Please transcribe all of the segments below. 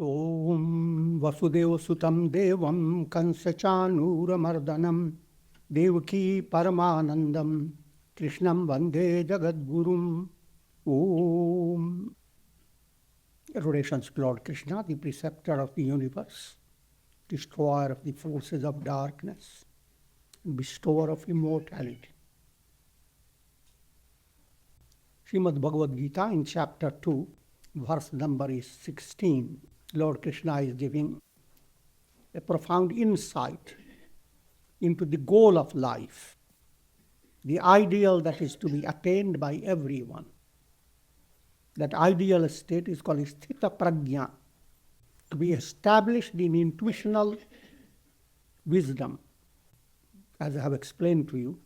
Om Vasudevasutam Devam Kansachanuramardanam Devaki Paramanandam Krishnam Vande Jagadgurum. Om. Adorations to Lord Krishna, the preceptor of the universe, destroyer of the forces of darkness, and bestower of immortality. Srimad Bhagavad Gita in chapter 2, verse number is 16. Lord Krishna is giving a profound insight into the goal of life, the ideal that is to be attained by everyone. That ideal state is called Sthita Prajna, to be established in intuitional wisdom. As I have explained to you,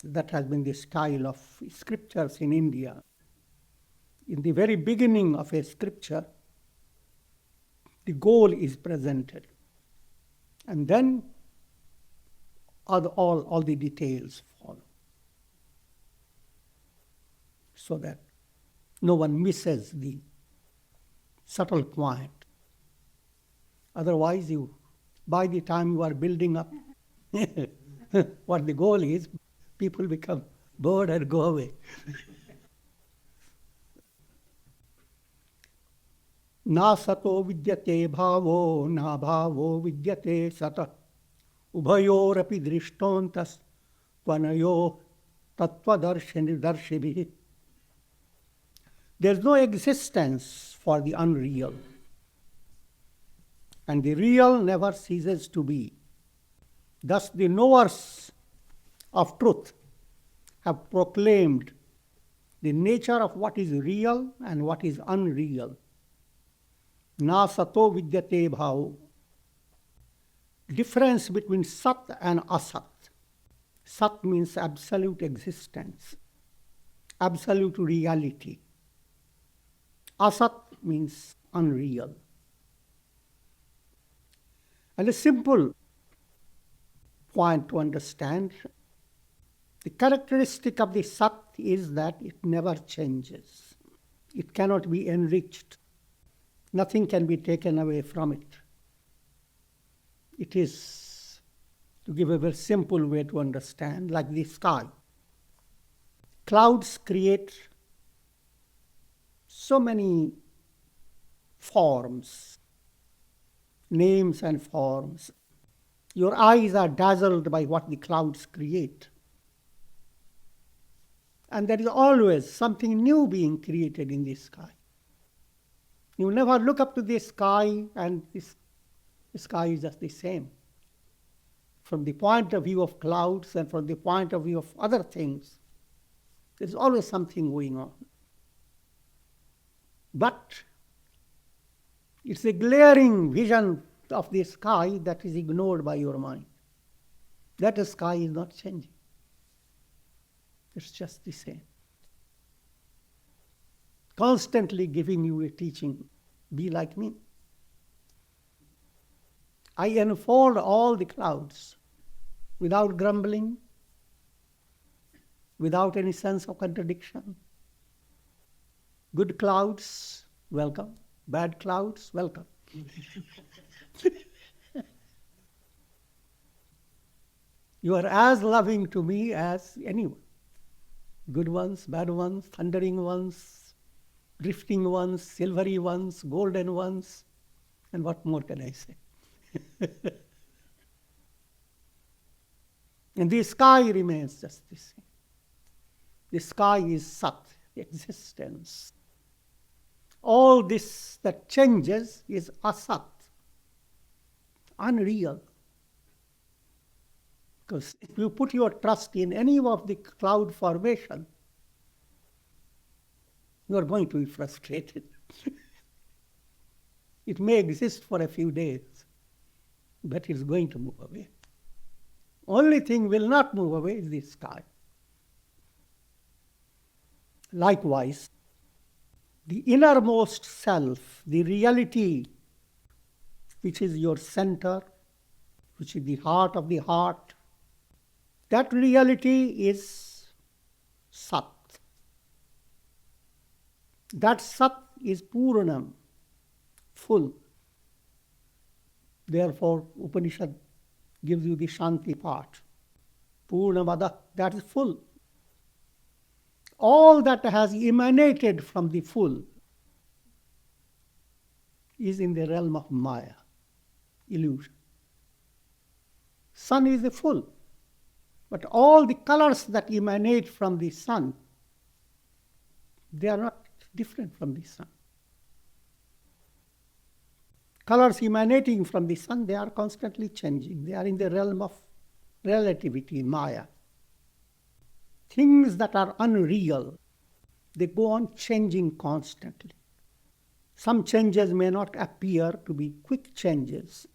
that has been the style of scriptures in India. In the very beginning of a scripture, the goal is presented. And then all the details follow. So that no one misses the subtle point. Otherwise, by the time you are building up what the goal is, people become bored and go away. Na sato vidyate bhavo, na bhavo vidyate sata. Ubhayorapi drishtontas tvanayo tattvadarshibhi. There is no existence for the unreal. And the real never ceases to be. Thus the knowers of truth have proclaimed the nature of what is real and what is unreal. Na sato vidyate bhavo. Difference between sat and asat. Sat means absolute existence, absolute reality. Asat means unreal. And a simple point to understand, the characteristic of the sat is that it never changes. It cannot be enriched. Nothing can be taken away from it. It is, to give a very simple way to understand, like the sky. Clouds create so many forms, names and forms. Your eyes are dazzled by what the clouds create. And there is always something new being created in the sky. You never look up to the sky and the sky is just the same. From the point of view of clouds and from the point of view of other things, there's always something going on. But it's a glaring vision of the sky that is ignored by your mind. That sky is not changing. It's just the same. Constantly giving you a teaching, be like me. I enfold all the clouds without grumbling, without any sense of contradiction. Good clouds, welcome. Bad clouds, welcome. You are as loving to me as anyone. Good ones, bad ones, thundering ones, drifting ones, silvery ones, golden ones, and what more can I say? And the sky remains just the same. The sky is Sat, existence. All this that changes is Asat, unreal. Because if you put your trust in any of the cloud formation, you are going to be frustrated. It may exist for a few days, but it's going to move away. Only thing will not move away is the sky. Likewise, the innermost self, the reality, which is your center, which is the heart of the heart, that reality is Sat. That Sat is Puranam, full. Therefore, Upanishad gives you the Shanti part. Purnamada, that is full. All that has emanated from the full is in the realm of Maya, illusion. Sun is the full, but all the colors that emanate from the sun, they are not different from the sun. Colors emanating from the sun, they are constantly changing. They are in the realm of relativity, Maya. Things that are unreal, they go on changing constantly. Some changes may not appear to be quick changes.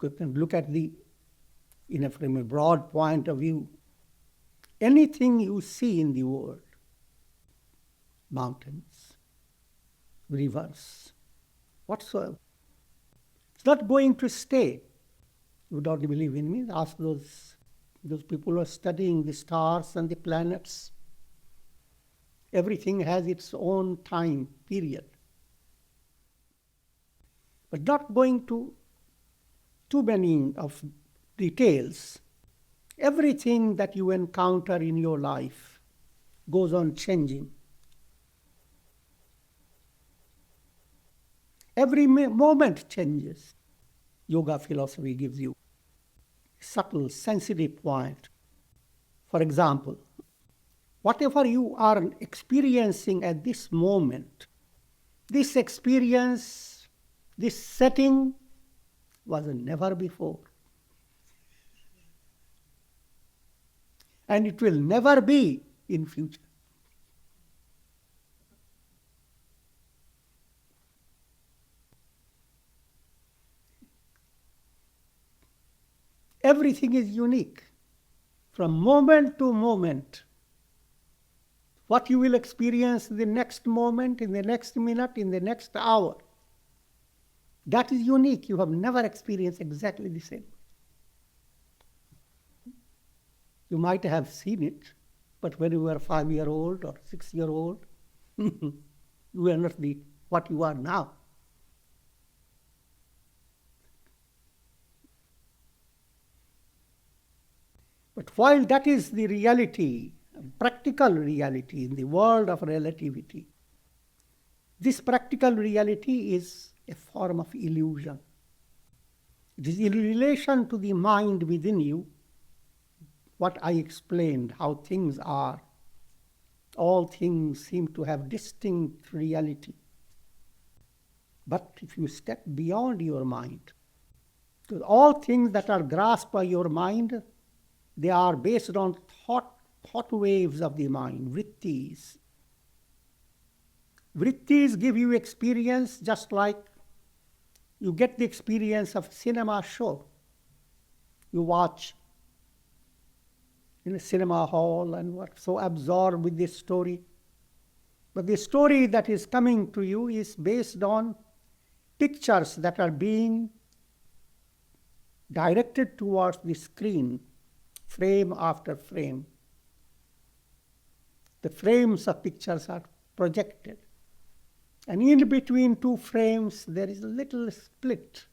You can look at from a broad point of view. Anything you see in the world, mountains, rivers, whatsoever, it's not going to stay. You don't believe in me? Ask those people who are studying the stars and the planets. Everything has its own time period. But not going to too many of details. Everything that you encounter in your life goes on changing. Every moment changes. Yoga philosophy gives you a subtle, sensitive point. For example, whatever you are experiencing at this moment, this experience, this setting was never before. And it will never be in future. Everything is unique. From moment to moment, what you will experience in the next moment, in the next minute, in the next hour, that is unique. You have never experienced exactly the same. You might have seen it, but when you were 5-year-old or 6-year-old, you were not what you are now. But while that is the reality, practical reality in the world of relativity, this practical reality is a form of illusion. It is in relation to the mind within you, what I explained, how things are. All things seem to have distinct reality. But if you step beyond your mind, because all things that are grasped by your mind, they are based on thought waves of the mind, vrittis. Vrittis give you experience just like you get the experience of cinema show. You watch in a cinema hall and what so absorbed with this story. But the story that is coming to you is based on pictures that are being directed towards the screen, frame after frame. The frames of pictures are projected. And in between two frames, there is a little split.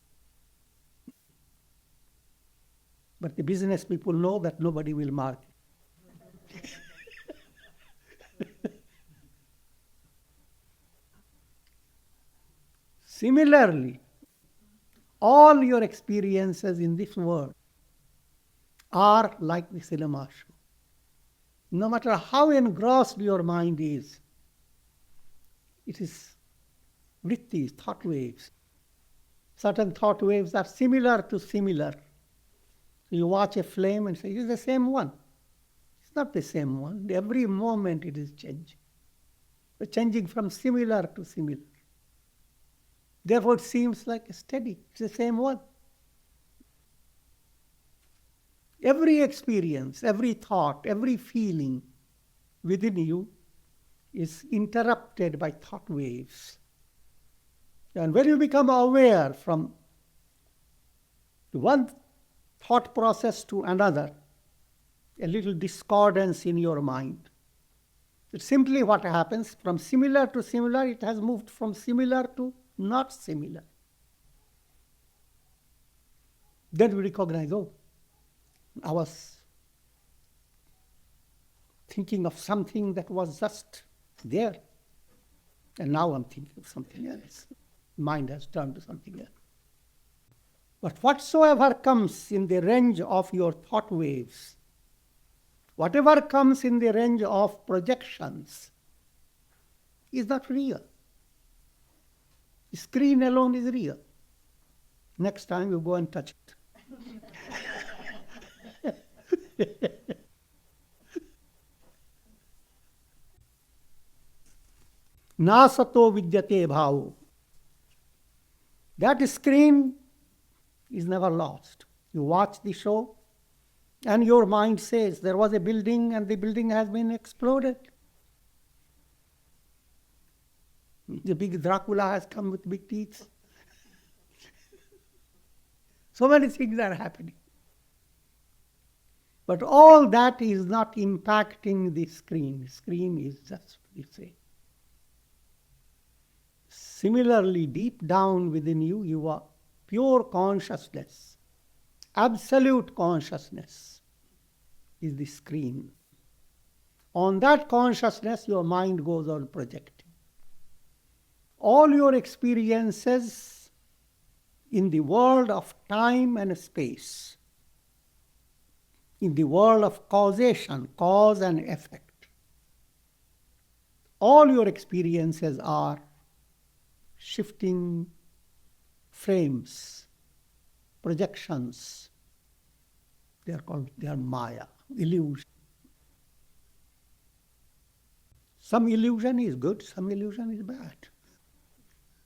But the business people know that nobody will mark it. Similarly, all your experiences in this world are like the cinema show. No matter how engrossed your mind is, it is vrittis, thought waves. Certain thought waves are similar to similar. You watch a flame and say, it's the same one. It's not the same one. Every moment it is changing. It's changing from similar to similar. Therefore, it seems like steady. It's the same one. Every experience, every thought, every feeling within you is interrupted by thought waves. And when you become aware from one thought process to another, a little discordance in your mind. It's simply what happens from similar to similar, it has moved from similar to not similar. Then we recognize, oh, I was thinking of something that was just there, and now I'm thinking of something else. Mind has turned to something else. But whatsoever comes in the range of your thought waves, whatever comes in the range of projections, is not real. The screen alone is real. Next time you go and touch it. Nasato vidyate bhavo. That screen is never lost. You watch the show, and your mind says there was a building and the building has been exploded. The big Dracula has come with big teeth. So many things are happening. But all that is not impacting the screen. The screen is just the same. Similarly, deep down within you, you are pure consciousness. Absolute consciousness is the screen. On that consciousness, your mind goes on projecting. All your experiences in the world of time and space, in the world of causation, cause and effect, all your experiences are shifting frames, projections. They are Maya, illusion. Some illusion is good, some illusion is bad.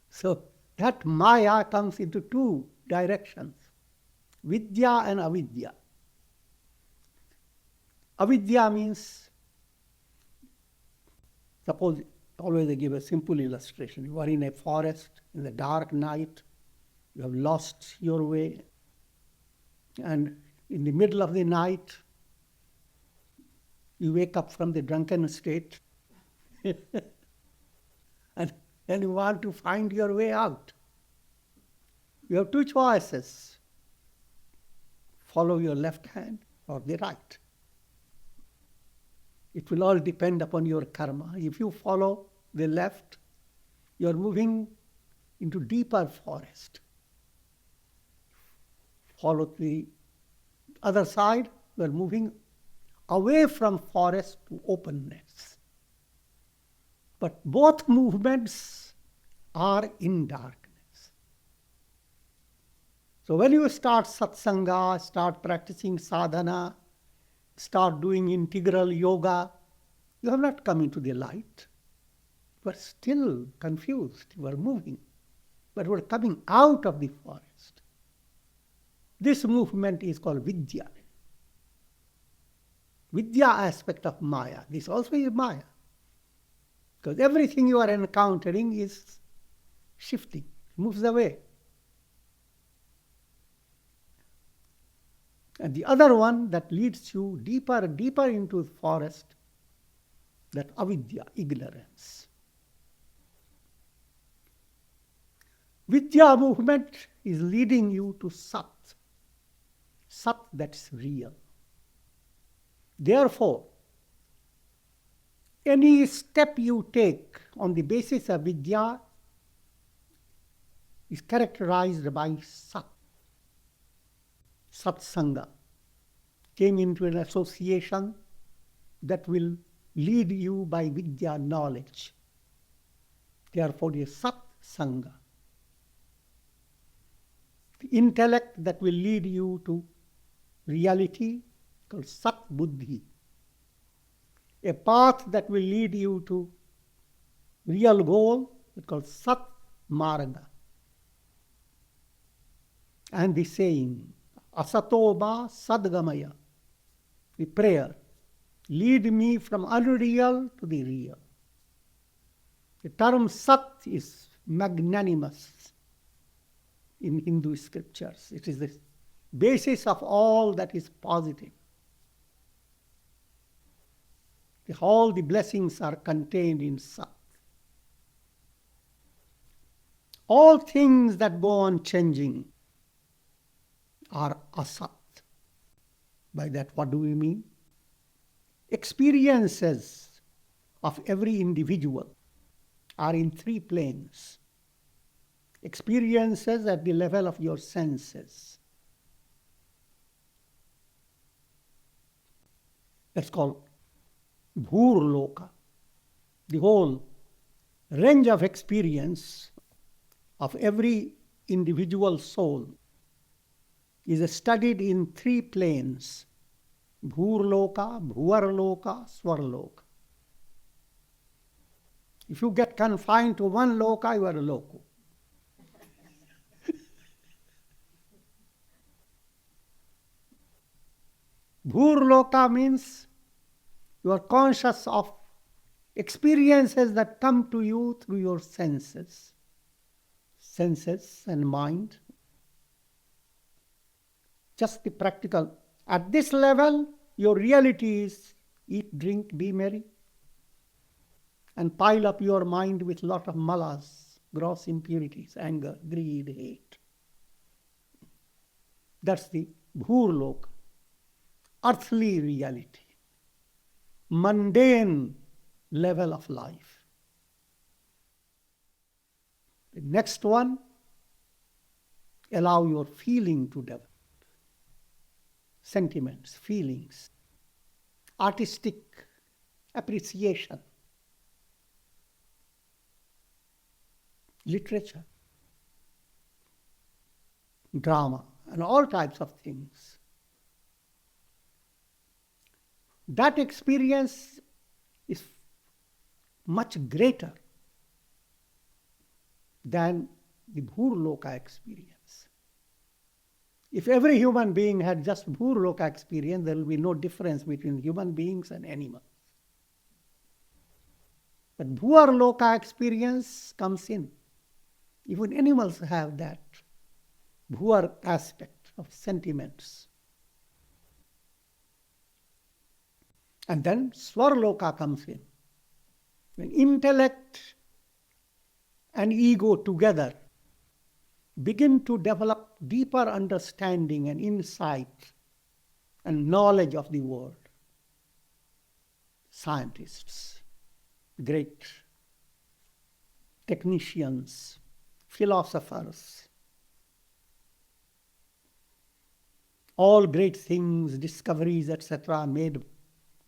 So that Maya comes into two directions, Vidya and Avidya. Avidya means, suppose, always I give a simple illustration. You are in a forest in the dark night, you have lost your way, and in the middle of the night, you wake up from the drunken state and you want to find your way out. You have two choices. Follow your left hand or the right. It will all depend upon your karma. If you follow the left, you are moving into deeper forest. Follow the other side, you are moving away from forest to openness. But both movements are in darkness. So when you start satsanga, start practicing sadhana, start doing integral yoga, you have not come into the light. You are still confused, you are moving, but you are coming out of the forest. This movement is called Vidya. Vidya aspect of Maya. This also is Maya. Because everything you are encountering is shifting, moves away. And the other one that leads you deeper and deeper into the forest, that avidya, ignorance. Vidya movement is leading you to Sat. Sat, that's real. Therefore, any step you take on the basis of Vidya is characterized by Sat. Satsanga. Came into an association that will lead you by Vidya knowledge. Therefore, it is Satsanga. The intellect that will lead you to reality, called Sat Buddhi. A path that will lead you to real goal, called Sat Marga. And the saying, Asato ma sadgamaya, the prayer, lead me from unreal to the real. The term Sat is magnanimous in Hindu scriptures. It is the basis of all that is positive. All the blessings are contained in Sat. All things that go on changing are asat. By that, what do we mean? Experiences of every individual are in three planes. Experiences at the level of your senses. That's called Bhurloka. The whole range of experience of every individual soul is studied in three planes: Bhurloka, Bhuvarloka, Swarloka. If you get confined to one loka, you are a loco. Bhurloka means you are conscious of experiences that come to you through your senses. Senses and mind. Just the practical. At this level, your reality is eat, drink, be merry, and pile up your mind with lot of malas, gross impurities, anger, greed, hate. That's the Bhurloka, earthly reality, mundane level of life. The next one, allow your feeling to develop. Sentiments, feelings, artistic appreciation, literature, drama, and all types of things. That experience is much greater than the Bhurloka experience. If every human being had just Bhurloka experience, there will be no difference between human beings and animals. But Bhuvarloka experience comes in. Even animals have that Bhuvar aspect of sentiments. And then Swarloka comes in. When intellect and ego together begin to develop deeper understanding and insight and knowledge of the world. Scientists, great technicians, philosophers, all great things, discoveries, etc. are made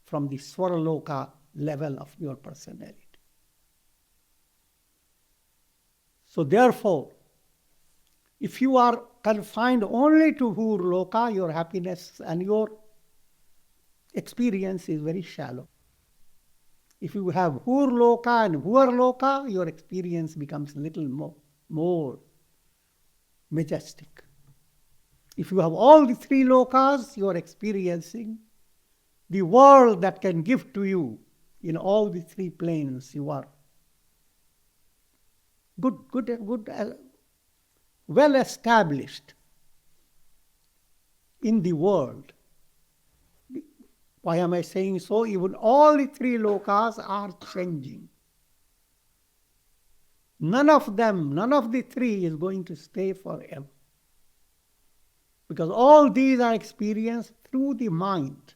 from the Swarloka level of your personality. So therefore, if you are confined only to Bhurloka, your happiness and your experience is very shallow. If you have Bhurloka and Bhuvarloka, your experience becomes a little more majestic. If you have all the three lokas, you are experiencing the world that can give to you in all the three planes. You are good, well established in the world. Why am I saying so? Even all the three lokas are changing. None of the three is going to stay forever. Because all these are experienced through the mind.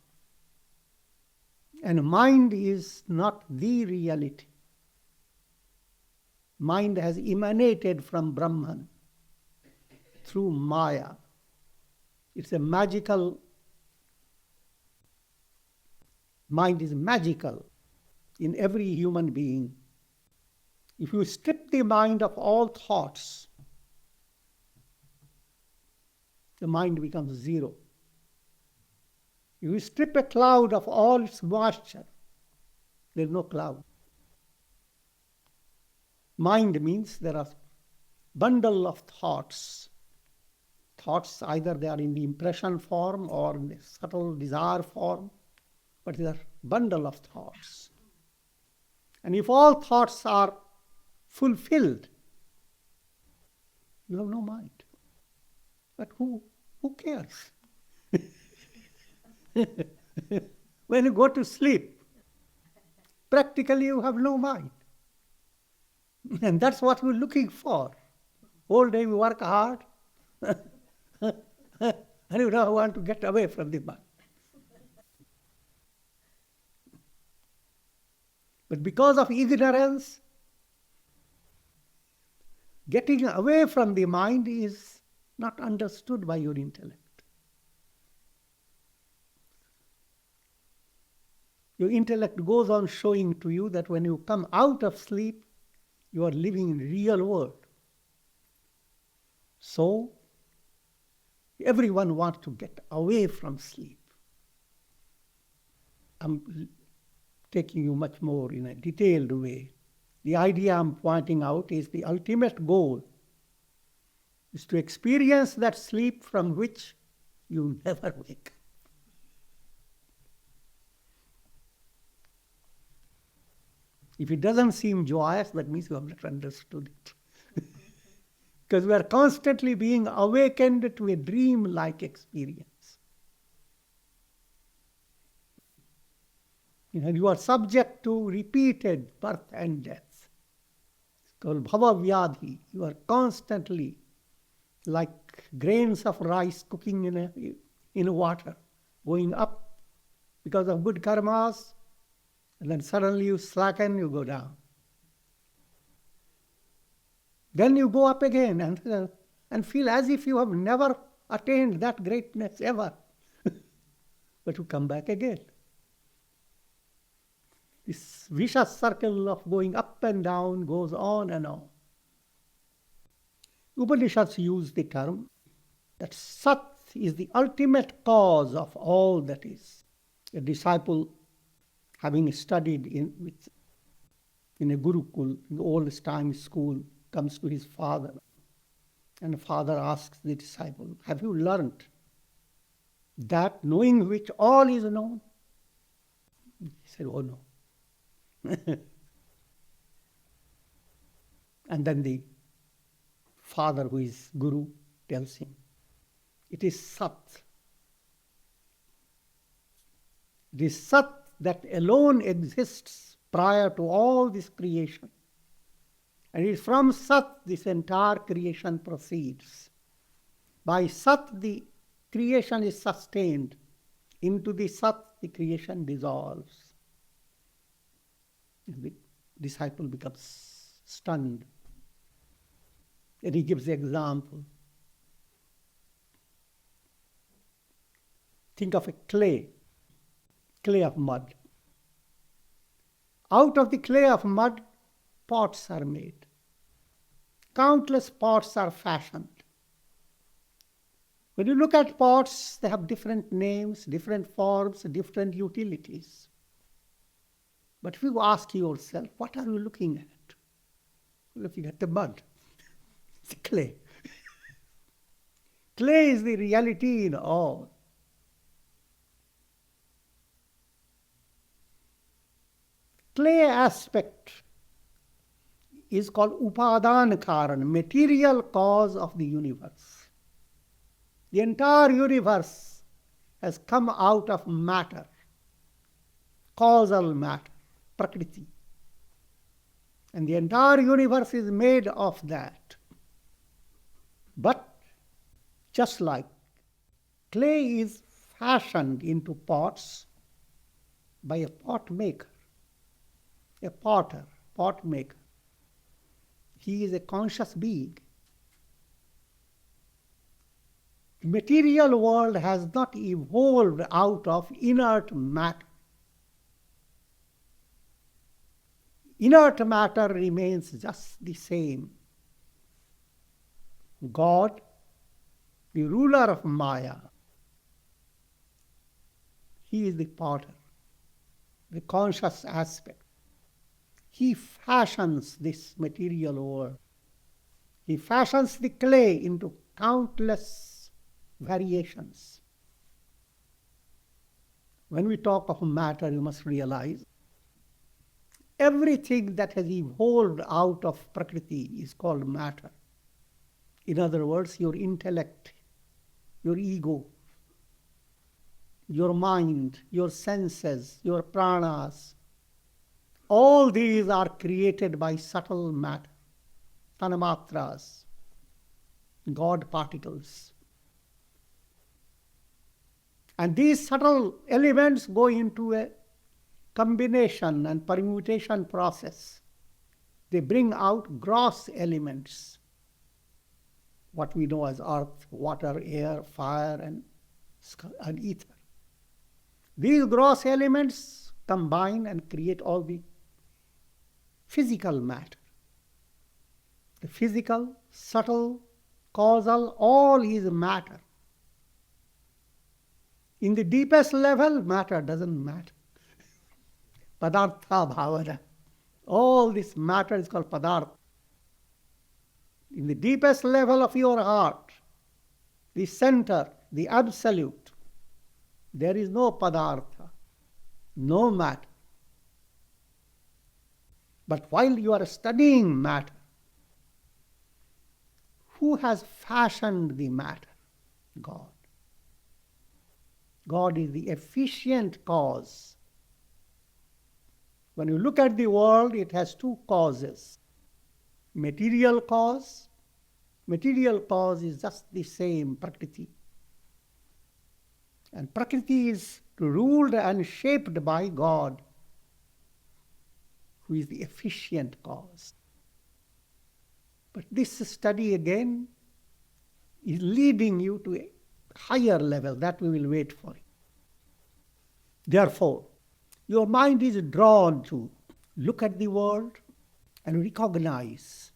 And mind is not the reality. Mind has emanated from Brahman through Maya. It's a magical, mind is magical in every human being. If you strip the mind of all thoughts, the mind becomes zero. If you strip a cloud of all its moisture, there is no cloud. Mind means there are bundle of thoughts. Thoughts, either they are in the impression form or in the subtle desire form, but they are bundle of thoughts. And if all thoughts are fulfilled, you have no mind. But who cares? When you go to sleep, practically you have no mind. And that's what we're looking for. Whole day we work hard. And you now want to get away from the mud. But because of ignorance, getting away from the mind is not understood by your intellect. Your intellect goes on showing to you that when you come out of sleep, you are living in the real world. So, everyone wants to get away from sleep. I'm taking you much more in a detailed way. The idea I'm pointing out is the ultimate goal is to experience that sleep from which you never wake. If it doesn't seem joyous, that means you have not understood it. Because we are constantly being awakened to a dream-like experience. And you are subject to repeated birth and death. It's called bhava vyadhi. You are constantly like grains of rice cooking in water, going up because of good karmas, and then suddenly you slacken, you go down. Then you go up again and feel as if you have never attained that greatness ever. But you come back again. This vicious circle of going up and down goes on and on. Upanishads use the term that Sat is the ultimate cause of all that is. A disciple, having studied in a Gurukul, in the old time school, comes to his father, and the father asks the disciple, have you learnt that knowing which all is known? He said, oh no. And then the father, who is Guru, tells him, it is Sat. It is Sat that alone exists prior to all this creation. And it is from Sat this entire creation proceeds. By Sat the creation is sustained. Into the Sat the creation dissolves. And the disciple becomes stunned. And he gives the example. Think of a clay of mud. Out of the clay of mud, pots are made. Countless pots are fashioned. When you look at pots, they have different names, different forms, different utilities. But if you ask yourself, what are you looking at? You're looking at the mud. It's clay. Clay is the reality in all. Clay aspect is called upadana karan, material cause of the universe. The entire universe has come out of matter, causal matter, prakriti. And the entire universe is made of that. But just like clay is fashioned into pots by a pot maker, a potter, pot maker. He is a conscious being. The material world has not evolved out of inert matter. Inert matter remains just the same. God, the ruler of Maya, he is the potter, the conscious aspect. He fashions this material world. He fashions the clay into countless variations. When we talk of matter, you must realize everything that has evolved out of Prakriti is called matter. In other words, your intellect, your ego, your mind, your senses, your pranas, all these are created by subtle matter, tanamatras, God particles. And these subtle elements go into a combination and permutation process. They bring out gross elements, what we know as earth, water, air, fire, and ether. These gross elements combine and create all the physical matter. The physical, subtle, causal, all is matter. In the deepest level, matter doesn't matter. Padartha bhavana. All this matter is called padartha. In the deepest level of your heart, the center, the absolute, there is no padartha, no matter. But while you are studying matter, who has fashioned the matter? God. God is the efficient cause. When you look at the world, it has two causes. Material cause. Material cause is just the same, Prakriti. And Prakriti is ruled and shaped by God, who is the efficient cause. But this study again is leading you to a higher level that we will wait for. Therefore, your mind is drawn to look at the world and recognize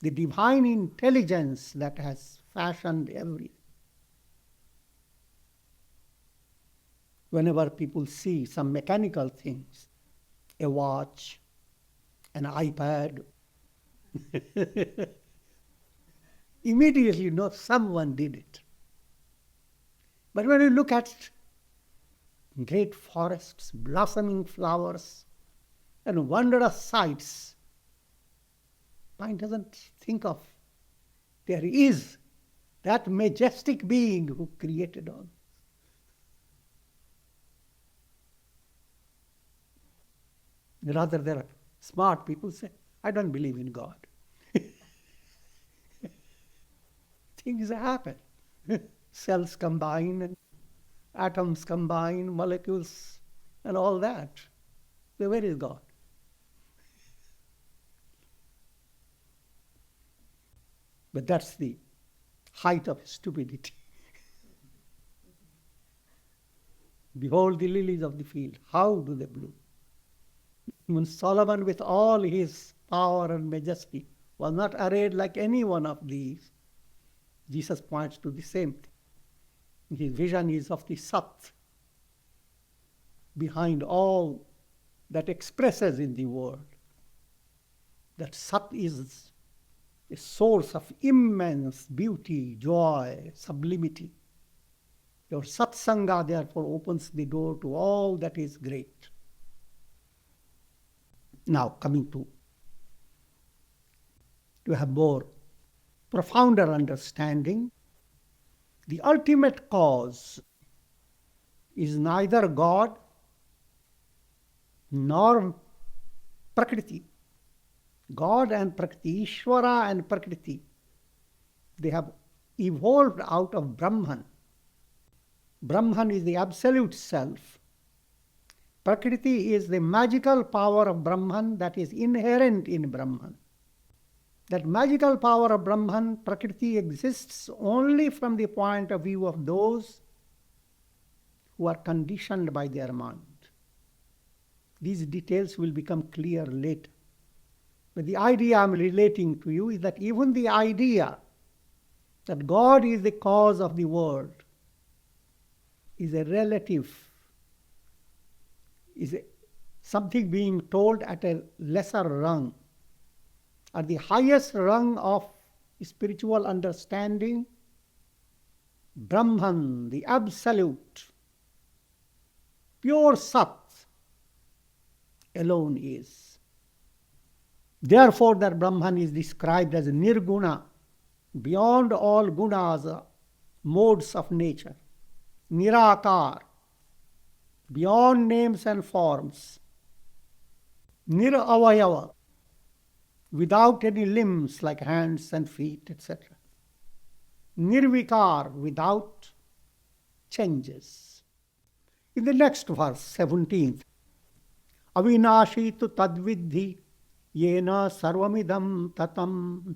the divine intelligence that has fashioned everything. Whenever people see some mechanical things, a watch, an iPad, immediately you know someone did it. But when you look at great forests, blossoming flowers, and wondrous sights, mind doesn't think of there is that majestic being who created all. Rather, there are smart people say, I don't believe in God. Things happen. Cells combine, and atoms combine, molecules, and all that. So where is God? But that's the height of stupidity. Behold the lilies of the field. How do they bloom? Even Solomon, with all his power and majesty, was not arrayed like any one of these. Jesus points to the same thing. His vision is of the Sat, behind all that expresses in the world. That Sat is a source of immense beauty, joy, sublimity. Your Satsanga, therefore, opens the door to all that is great. Now, coming to have more profounder understanding, the ultimate cause is neither God nor Prakriti. God and Prakriti, Ishvara and Prakriti, they have evolved out of Brahman. Brahman is the absolute self. Prakriti is the magical power of Brahman that is inherent in Brahman. That magical power of Brahman, Prakriti, exists only from the point of view of those who are conditioned by their mind. These details will become clear later. But the idea I'm relating to you is that even the idea that God is the cause of the world is a relative, something being told at a lesser rung. At the highest rung of spiritual understanding, Brahman, the absolute, pure Sat, alone is. Therefore, that Brahman is described as Nirguna, beyond all gunas, modes of nature. Nirakar, beyond names and forms. Niravayava, without any limbs like hands and feet, etc. Nirvikar, without changes. In the next verse, 17th, Avinashi tu tadvidhi yena sarvamidam tatam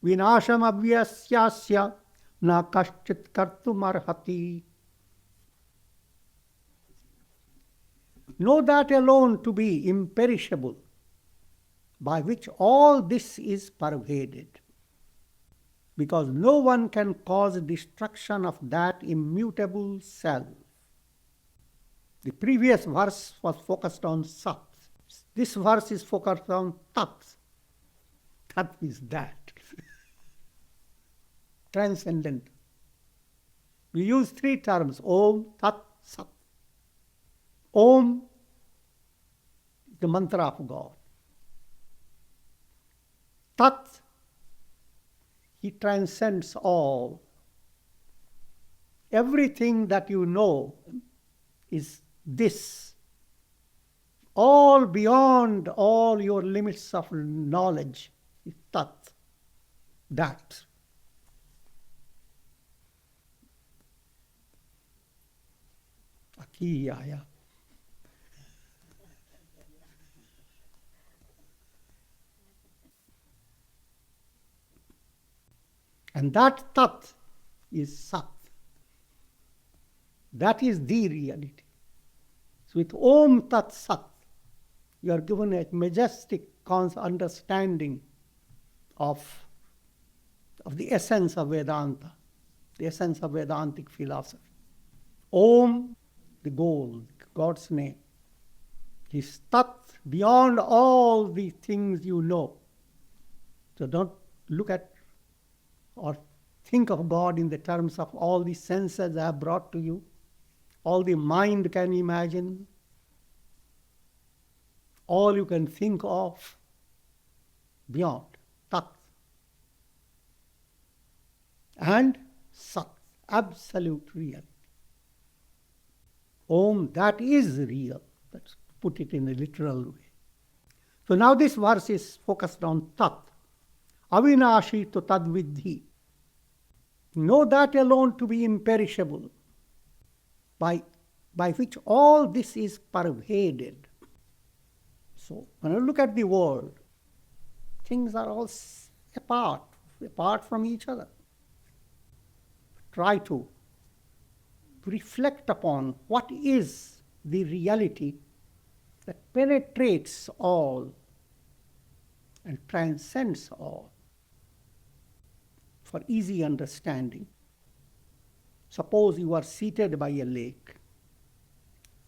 vinasham avyasyasya na kaschit kartumarhati. Know that alone to be imperishable, by which all this is pervaded, because no one can cause destruction of that immutable self. The previous verse was focused on Sat. This verse is focused on Tat. Tat is that. Transcendent. We use three terms: Om, Tat, Sat. Om is the mantra of God. Tat, he transcends all. Everything that you know is this. All beyond all your limits of knowledge is Tat, that. Akiyaya. And that Tat is Sat. That is the reality. So with Om Tat Sat, you are given a majestic understanding of the essence of Vedanta, the essence of Vedantic philosophy. Om, the goal, God's name, is Tat, beyond all the things you know. So don't look at or think of God in the terms of all the senses I have brought to you, all the mind can imagine, all you can think of, beyond, Tat. And Sat, absolute reality. Om, that is real. Let's put it in a literal way. So now this verse is focused on Tat. Avinashi tu tadvidhi. Know that alone to be imperishable, by which all this is pervaded. So when I look at the world, things are all apart from each other. Try to reflect upon what is the reality that penetrates all and transcends all for easy understanding. Suppose you are seated by a lake.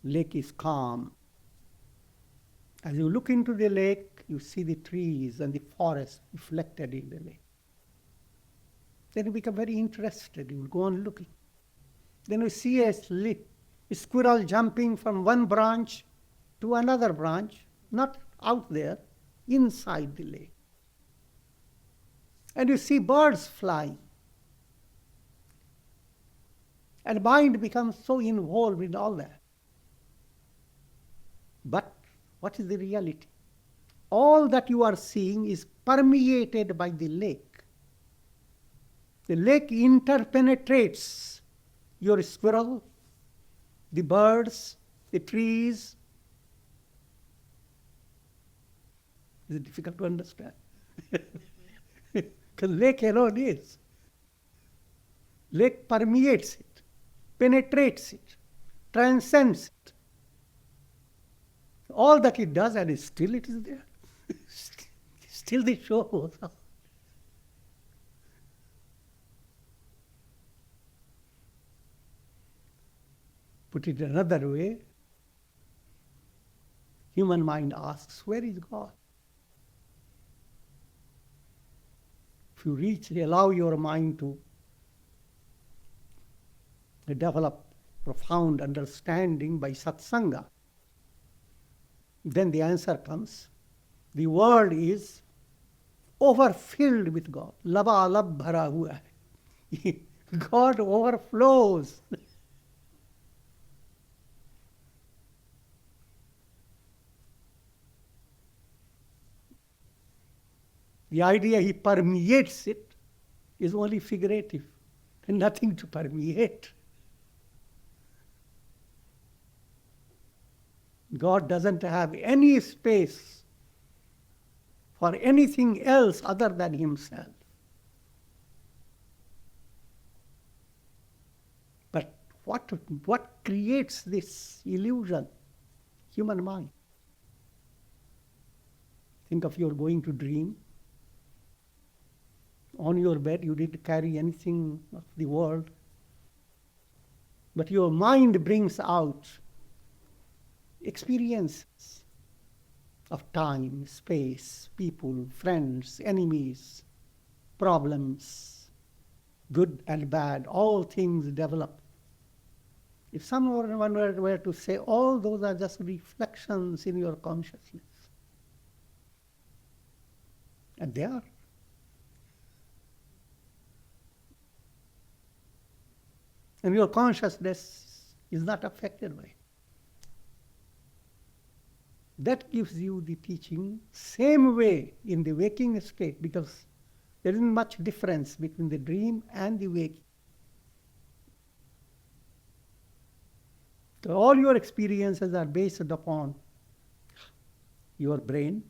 Lake is calm. As you look into the lake, you see the trees and the forest reflected in the lake. Then you become very interested. You will go on looking. Then you see a squirrel jumping from one branch to another branch, not out there, inside the lake. And you see birds flying. And mind becomes so involved in all that. But what is the reality? All that you are seeing is permeated by the lake. The lake interpenetrates your squirrel, the birds, the trees. Is it difficult to understand? Because lake alone is. Lake permeates it, penetrates it, transcends it. All that it does, and still it is there. Still the show goes on. Put it another way, human mind asks, where is God? If you allow your mind to develop profound understanding by satsanga, then the answer comes. The world is overfilled with God. Laba lab bhara hua hai. God overflows. The idea he permeates it is only figurative and nothing to permeate. God doesn't have any space for anything else other than himself. But what creates this illusion? Human mind. Think of you're going to dream. On your bed, you didn't carry anything of the world. But your mind brings out experiences of time, space, people, friends, enemies, problems, good and bad, all things develop. If someone were to say all those are just reflections in your consciousness, and they are. And your consciousness is not affected by it. That gives you the teaching same way in the waking state, because there isn't much difference between the dream and the waking. So all your experiences are based upon your brain.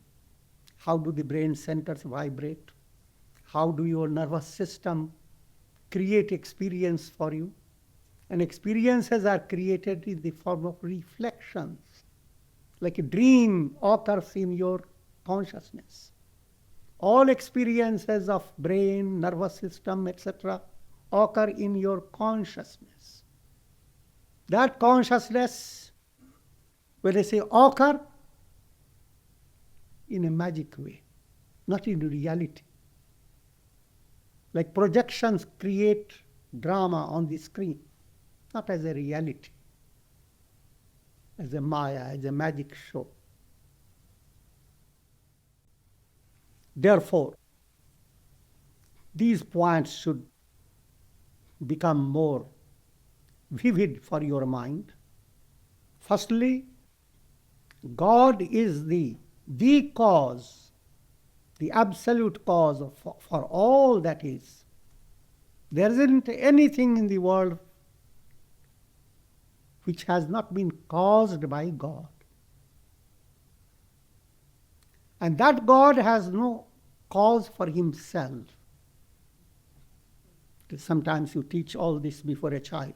How do the brain centers vibrate? How do your nervous system create experience for you? And experiences are created in the form of reflections. Like a dream occurs in your consciousness. All experiences of brain, nervous system, etc. occur in your consciousness. That consciousness, when I say occur, in a magic way, not in reality. Like projections create drama on the screen, not as a reality, as a maya, as a magic show. Therefore, these points should become more vivid for your mind. Firstly, God is the cause, the absolute cause for all that is. There isn't anything in the world which has not been caused by God. And that God has no cause for himself. Sometimes you teach all this before a child,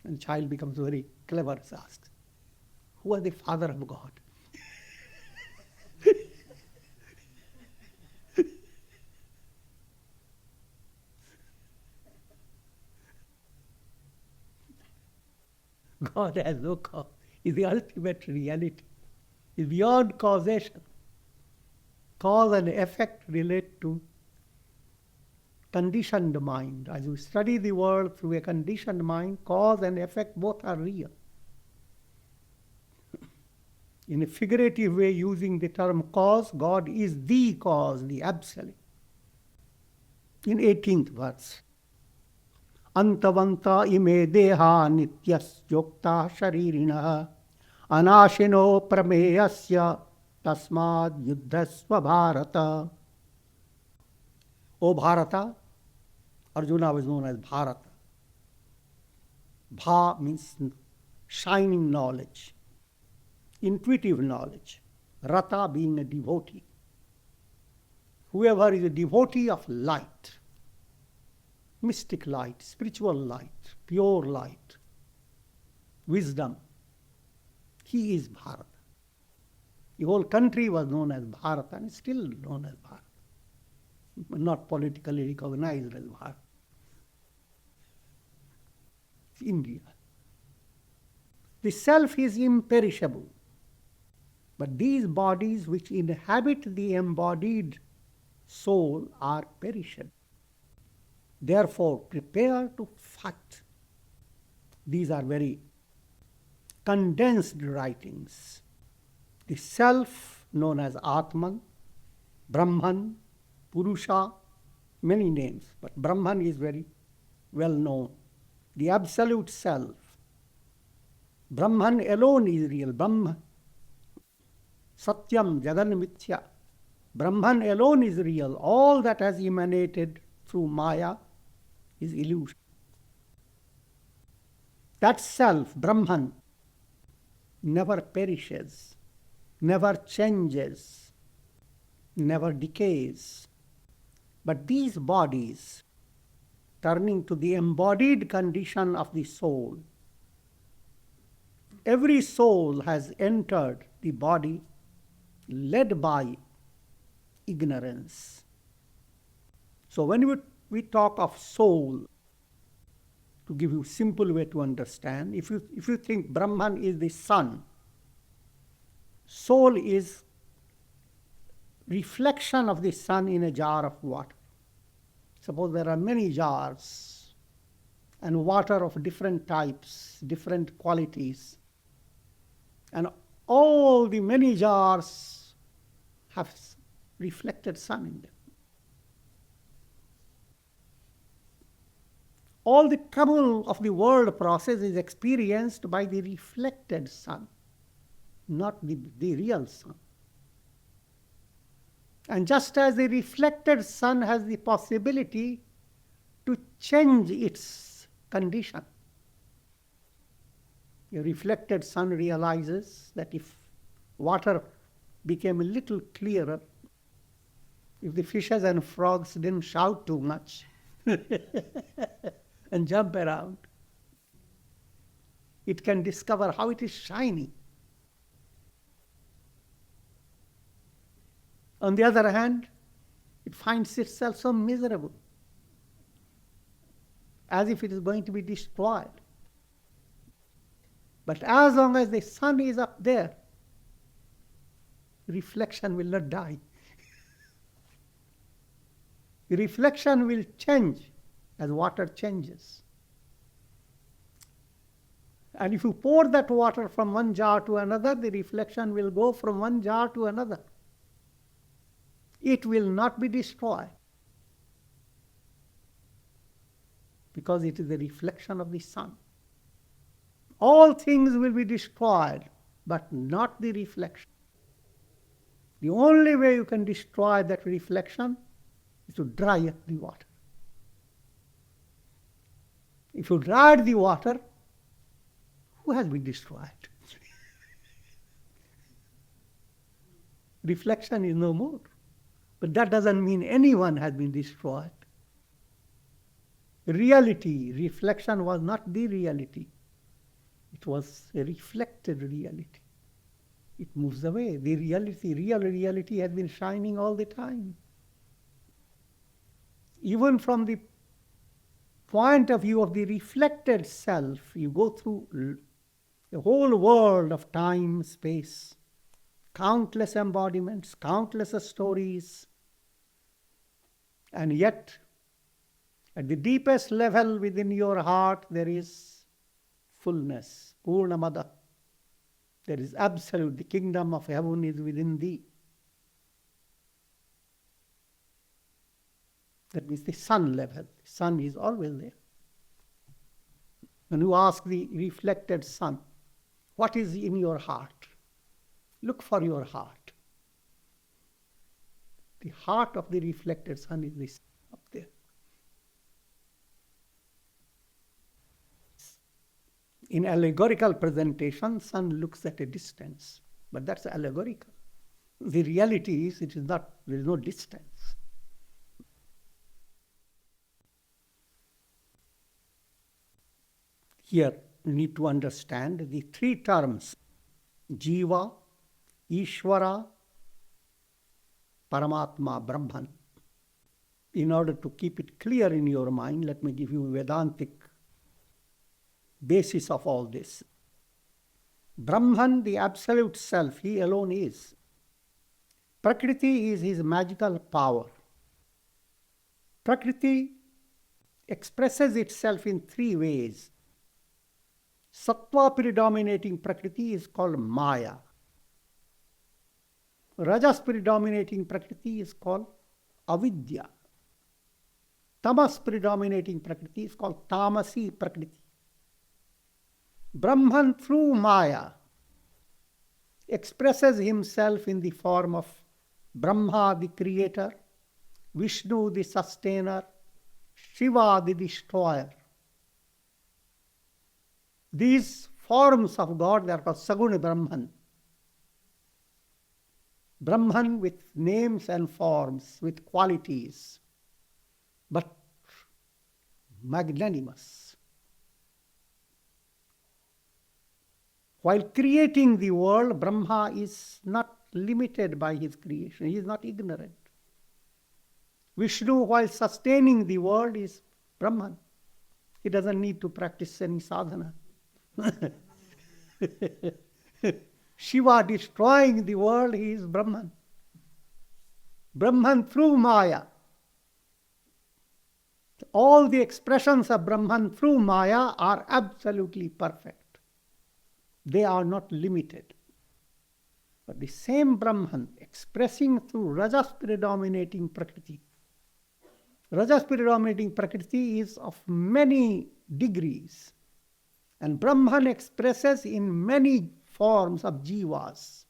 and the child becomes very clever, asks, who is the Father of God? God has no cause. Is the ultimate reality. Is beyond causation. Cause and effect relate to conditioned mind. As you study the world through a conditioned mind, cause and effect both are real. In a figurative way, using the term cause, God is the cause, the absolute. In 18th verse, Antavanta ime deha nityas sharirina anashino prameyasya tasmad yuddhasva bharata. O Bharata, Arjuna was known as Bharata. Bha means shining knowledge, intuitive knowledge. Rata being a devotee. Whoever is a devotee of light, mystic light, spiritual light, pure light, wisdom, he is Bharata. The whole country was known as Bharata and is still known as Bharata, but not politically recognized as Bharata. It's India. The self is imperishable, but these bodies which inhabit the embodied soul are perishable. Therefore, prepare to fight. These are very condensed writings. The self, known as Atman, Brahman, Purusha, many names, but Brahman is very well known. The absolute self. Brahman alone is real. Brahman, Satyam, Jagan Mithya. Brahman alone is real. All that has emanated through Maya is illusion. That self, Brahman, never perishes, never changes, never decays. But these bodies, turning to the embodied condition of the soul, every soul has entered the body led by ignorance. So when we talk of soul, to give you a simple way to understand, if you think Brahman is the sun, soul is reflection of the sun in a jar of water. Suppose there are many jars and water of different types, different qualities, and all the many jars have reflected sun in them. All the trouble of the world process is experienced by the reflected sun, not the real sun. And just as the reflected sun has the possibility to change its condition, a reflected sun realizes that if water became a little clearer, if the fishes and frogs didn't shout too much and jump around, it can discover how it is shiny. On the other hand, it finds itself so miserable, as if it is going to be destroyed. But as long as the sun is up there, reflection will not die. Reflection will change as water changes. And if you pour that water from one jar to another, the reflection will go from one jar to another. It will not be destroyed, because it is the reflection of the sun. All things will be destroyed, but not the reflection. The only way you can destroy that reflection is to dry up the water. If you dried the water, who has been destroyed? Reflection is no more. But that doesn't mean anyone has been destroyed. Reality, reflection was not the reality. It was a reflected reality. It moves away. The reality, real reality has been shining all the time. Even from the point of view of the reflected self, you go through the whole world of time, space, countless embodiments, countless stories, and yet, at the deepest level within your heart, there is fullness, Purnamada. There is absolute. The kingdom of heaven is within thee. That means the sun level. The sun is always there. When you ask the reflected sun, what is in your heart? Look for your heart. The heart of the reflected sun is this up there. In allegorical presentation, sun looks at a distance, but that's allegorical. The reality is it is not, there is no distance. Here you need to understand the three terms, Jiva, Ishvara, Paramatma, Brahman. In order to keep it clear in your mind, let me give you a Vedantic basis of all this. Brahman, the absolute self, he alone is. Prakriti is his magical power. Prakriti expresses itself in three ways. Sattva predominating Prakriti is called Maya. Rajas predominating Prakriti is called Avidya. Tamas predominating Prakriti is called Tamasi Prakriti. Brahman through Maya expresses himself in the form of Brahma the creator, Vishnu the sustainer, Shiva the destroyer. These forms of God, they are called Saguna Brahman. Brahman with names and forms, with qualities, but magnanimous. While creating the world, Brahma is not limited by his creation. He is not ignorant. Vishnu, while sustaining the world, is Brahman. He doesn't need to practice any sadhana. Shiva destroying the world, he is Brahman. Brahman through Maya. All the expressions of Brahman through Maya are absolutely perfect. They are not limited. But the same Brahman expressing through Rajas predominating Prakriti. Rajas predominating Prakriti is of many degrees. And Brahman expresses in many forms of jivas.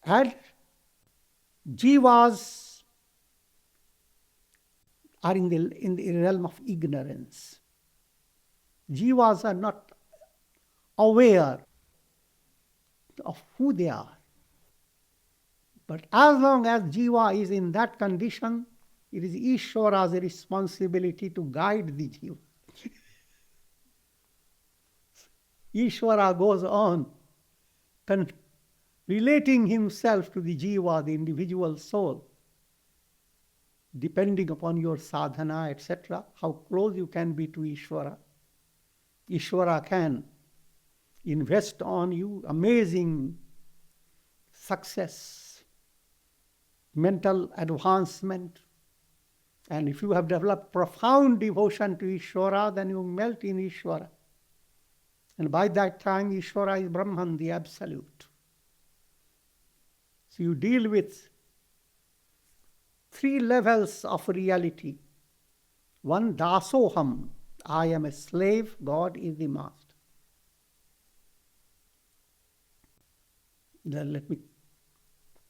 And jivas are in the realm of ignorance. Jivas are not aware of who they are. But as long as jiva is in that condition, it is Ishvara's responsibility to guide the jiva. Ishvara goes on relating himself to the jiva, the individual soul, depending upon your sadhana, etc., how close you can be to Ishvara. Ishvara can invest on you amazing success, mental advancement. And if you have developed profound devotion to Ishvara, then you melt in Ishvara. And by that time, Ishvara is Brahman, the Absolute. So you deal with 3 levels of reality. One, dasoham, I am a slave, God is the master. Then let me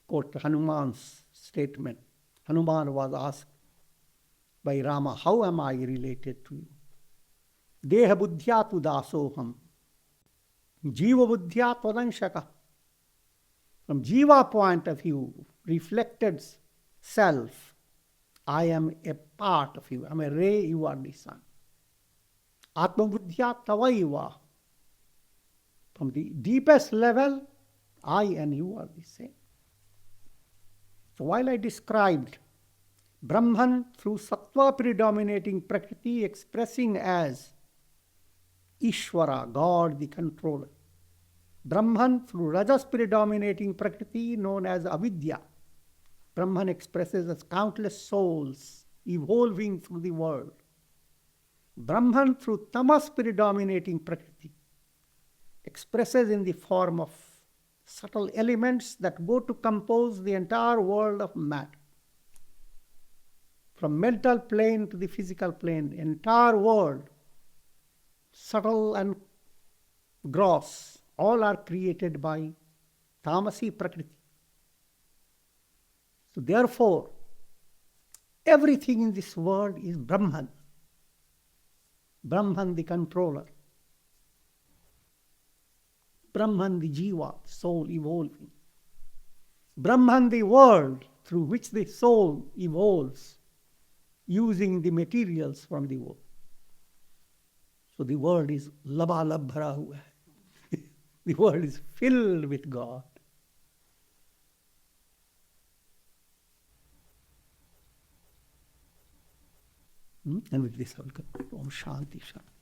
quote Hanuman's statement. Hanuman was asked by Rama, how am I related to you? Deha buddhyatu dasoham. Jiva buddhyat vadanshaka. From Jiva point of view, reflected self, I am a part of you. I am a ray, you are the sun. Atma buddhyat tavaiva. From the deepest level, I and you are the same. So while I described Brahman through Sattva predominating Prakriti expressing as Ishvara, God the controller. Brahman through Rajas predominating Prakriti known as Avidya. Brahman expresses as countless souls evolving through the world. Brahman through Tamas predominating Prakriti expresses in the form of subtle elements that go to compose the entire world of matter. From mental plane to the physical plane, the entire world, subtle and gross, all are created by Tamasi Prakriti. So therefore, everything in this world is Brahman. Brahman the controller. Brahman the jiva, soul evolving. Brahman the world through which the soul evolves using the materials from the world. So the world is labalab bhara hua hai. The world is filled with God. And with this I will conclude. Om Shanti Shanti.